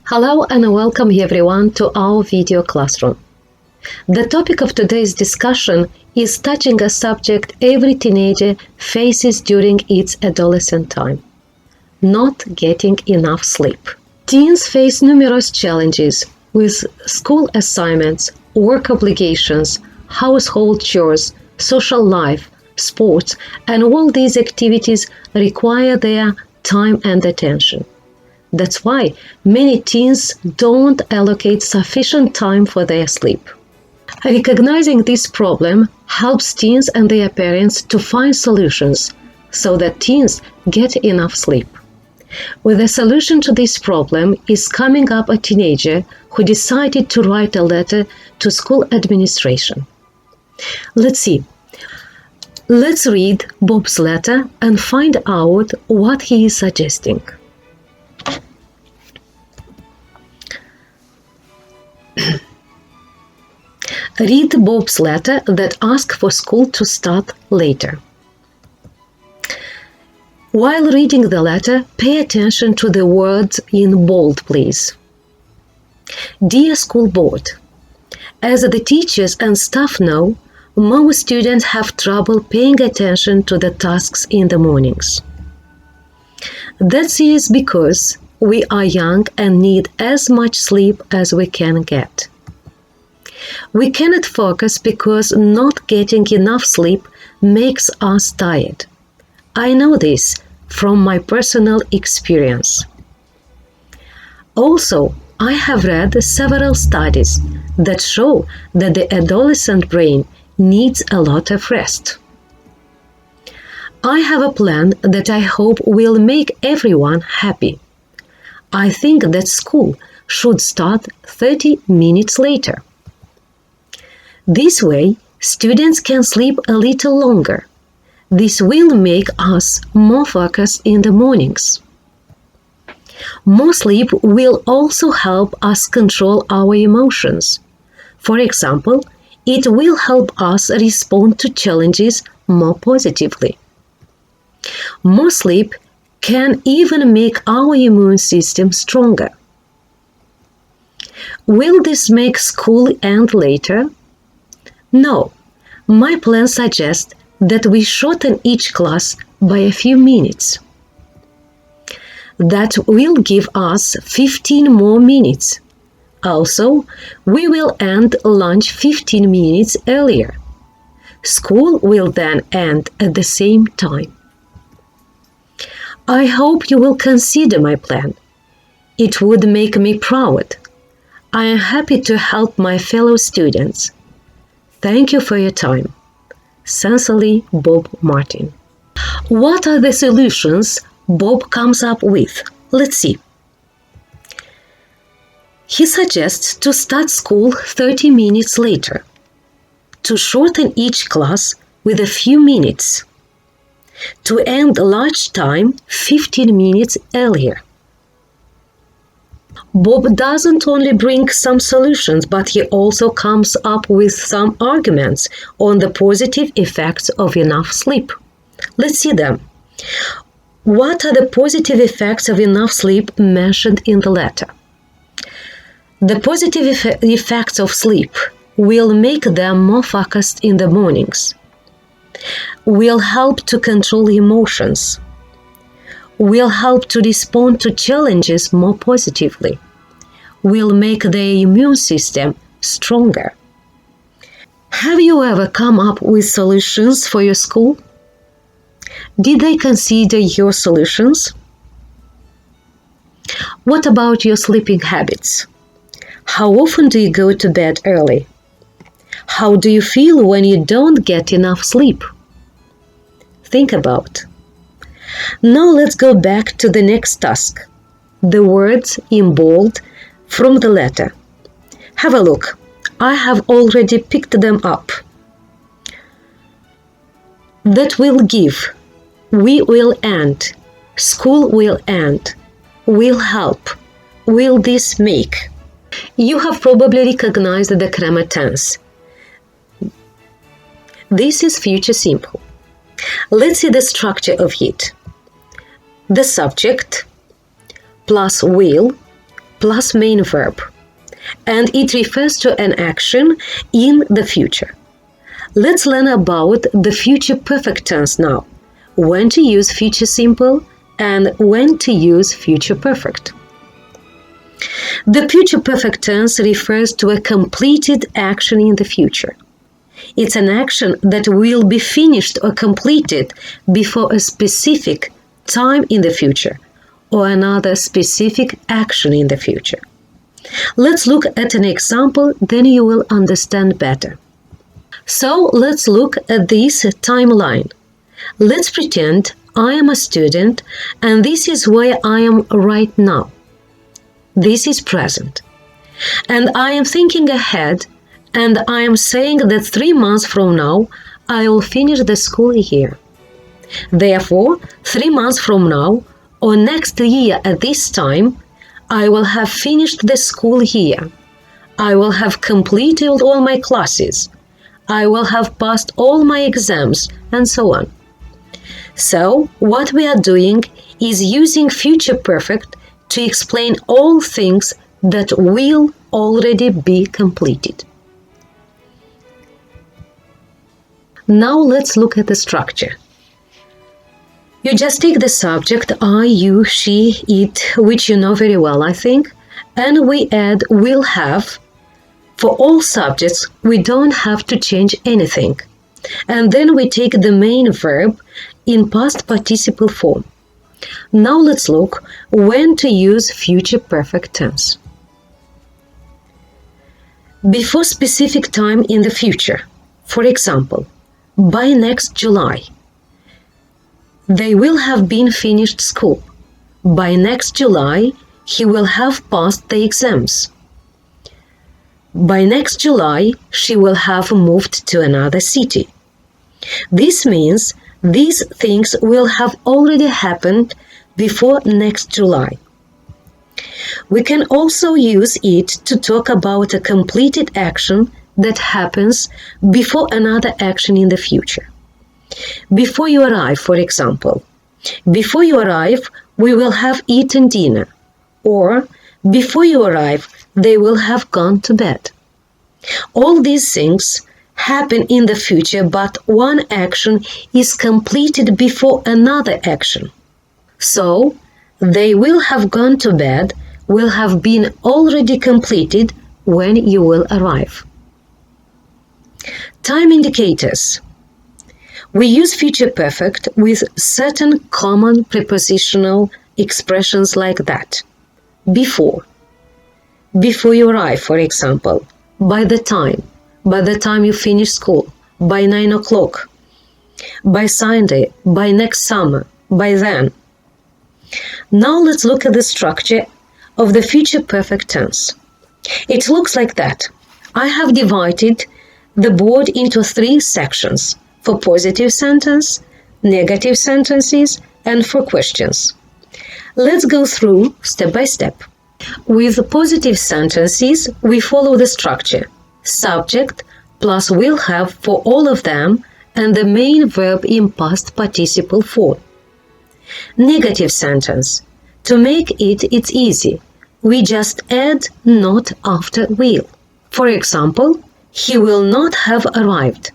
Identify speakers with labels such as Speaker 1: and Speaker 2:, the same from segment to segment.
Speaker 1: Hello and welcome everyone to our video classroom. The topic of today's discussion is touching a subject every teenager faces during its adolescent time: not getting enough sleep. Teens face numerous challenges with school assignments, work obligations, household chores, social life, sports, and all these activities require their time and attention. That's why many teens don't allocate sufficient time for their sleep. Recognizing this problem helps teens and their parents to find solutions so that teens get enough sleep. With a solution to this problem is coming up a teenager who decided to write a letter to school administration. Let's see. Let's read Bob's letter and find out what he is suggesting. Read Bob's letter that asks for school to start later. While reading the letter, pay attention to the words in bold, please. Dear School Board, as the teachers and staff know, most students have trouble paying attention to the tasks in the mornings. That is because we are young and need as much sleep as we can get. We cannot focus because not getting enough sleep makes us tired. I know this from my personal experience. Also, I have read several studies that show that the adolescent brain needs a lot of rest. I have a plan that I hope will make everyone happy. I think that school should start 30 minutes later. This way, students can sleep a little longer. This will make us more focused in the mornings. More sleep will also help us control our emotions. For example, it will help us respond to challenges more positively. More sleep can even make our immune system stronger. Will this make school end later? No, my plan suggests that we shorten each class by a few minutes. That will give us 15 more minutes. Also, we will end lunch 15 minutes earlier. School will then end at the same time. I hope you will consider my plan. It would make me proud. I am happy to help my fellow students. Thank you for your time. Sincerely, Bob Martin. What are the solutions Bob comes up with? Let's see. He suggests to start school 30 minutes later, to shorten each class with a few minutes, to end lunch time 15 minutes earlier. Bob doesn't only bring some solutions, but he also comes up with some arguments on the positive effects of enough sleep. Let's see them. What are the positive effects of enough sleep mentioned in the letter? The positive effects of sleep will make them more focused in the mornings, will help to control emotions, will help to respond to challenges more positively, will make their immune system stronger. Have you ever come up with solutions for your school? Did they consider your solutions? What about your sleeping habits? How often do you go to bed early? How do you feel when you don't get enough sleep? Think about. Now let's go back to the next task. The words in bold from the letter. Have a look. I have already picked them up. That will give. We will end. School will end. Will help. Will this make? You have probably recognized the grammar tense. This is future simple. Let's see the structure of it. The subject plus will plus main verb, and it refers to an action in the future. Let's learn about the future perfect tense now, when to use future simple and when to use future perfect. The future perfect tense refers to a completed action in the future. It's an action that will be finished or completed before a specific time in the future or another specific action in the future. Let's look at an example, then you will understand better. So let's look at this timeline. Let's pretend I am a student and this is where I am right now. This is present. And I am thinking ahead and I am saying that 3 months from now I will finish the school year. Therefore, 3 months from now or next year at this time, I will have finished the school year. I will have completed all my classes. I will have passed all my exams and so on. So, what we are doing is using future perfect to explain all things that will already be completed. Now let's look at the structure. You just take the subject I, you, she, it, which you know very well, I think, and we add will have. For all subjects, we don't have to change anything. And then we take the main verb in past participle form. Now let's look when to use future perfect tense. Before specific time in the future, for example, by next July. They will have been finished school. By next July, he will have passed the exams. By next July, she will have moved to another city. This means these things will have already happened before next July. We can also use it to talk about a completed action that happens before another action in the future. Before you arrive, for example. Before you arrive, we will have eaten dinner. Or, before you arrive, they will have gone to bed. All these things happen in the future, but one action is completed before another action. So, they will have gone to bed will have been already completed when you will arrive. Time indicators. We use future perfect with certain common prepositional expressions like that. Before. Before you arrive, for example. By the time you finish school. By 9 o'clock. By Sunday. By next summer. By then. Now let's look at the structure of the future perfect tense. It looks like that. I have divided the board into 3 sections. For positive sentence, negative sentences, and for questions. Let's go through step by step. With positive sentences, we follow the structure. Subject plus will have for all of them and the main verb in past participle form. Negative sentence. To make it's easy. We just add not after will. For example, he will not have arrived.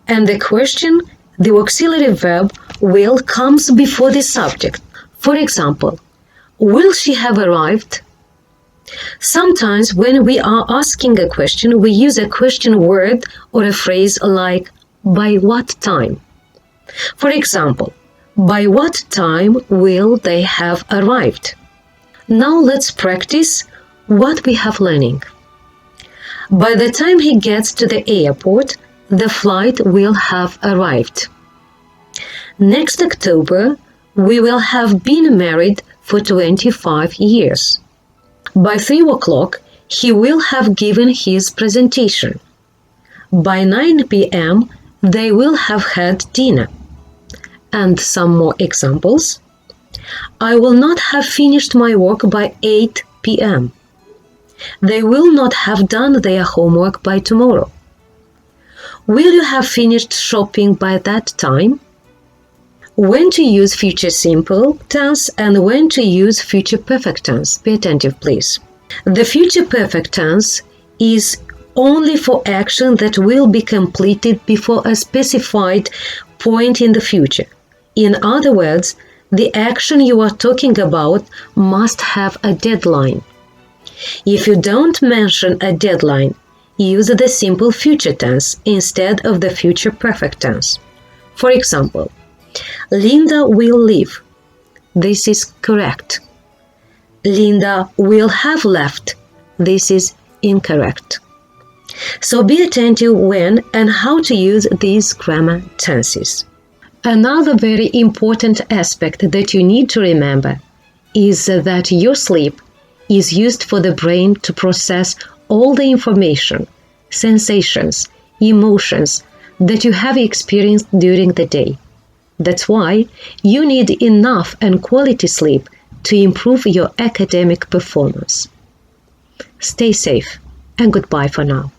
Speaker 1: And the question, the auxiliary verb will comes before the subject. For example, will she have arrived? Sometimes when we are asking a question, we use a question word or a phrase like by what time? For example, by what time will they have arrived? Now let's practice what we have learning. By the time he gets to the airport, the flight will have arrived. Next October, we will have been married for 25 years. By 3 o'clock, he will have given his presentation. By 9 p.m., they will have had dinner. And some more examples. I will not have finished my work by 8 p.m. They will not have done their homework by tomorrow. Will you have finished shopping by that time? When to use future simple tense and when to use future perfect tense. Be attentive, please. The future perfect tense is only for action that will be completed before a specified point in the future. In other words, the action you are talking about must have a deadline. If you don't mention a deadline, use the simple future tense instead of the future perfect tense. For example, Linda will leave. This is correct. Linda will have left. This is incorrect. So be attentive when and how to use these grammar tenses. Another very important aspect that you need to remember is that your sleep is used for the brain to process all the information, sensations, emotions that you have experienced during the day. That's why you need enough and quality sleep to improve your academic performance. Stay safe and goodbye for now.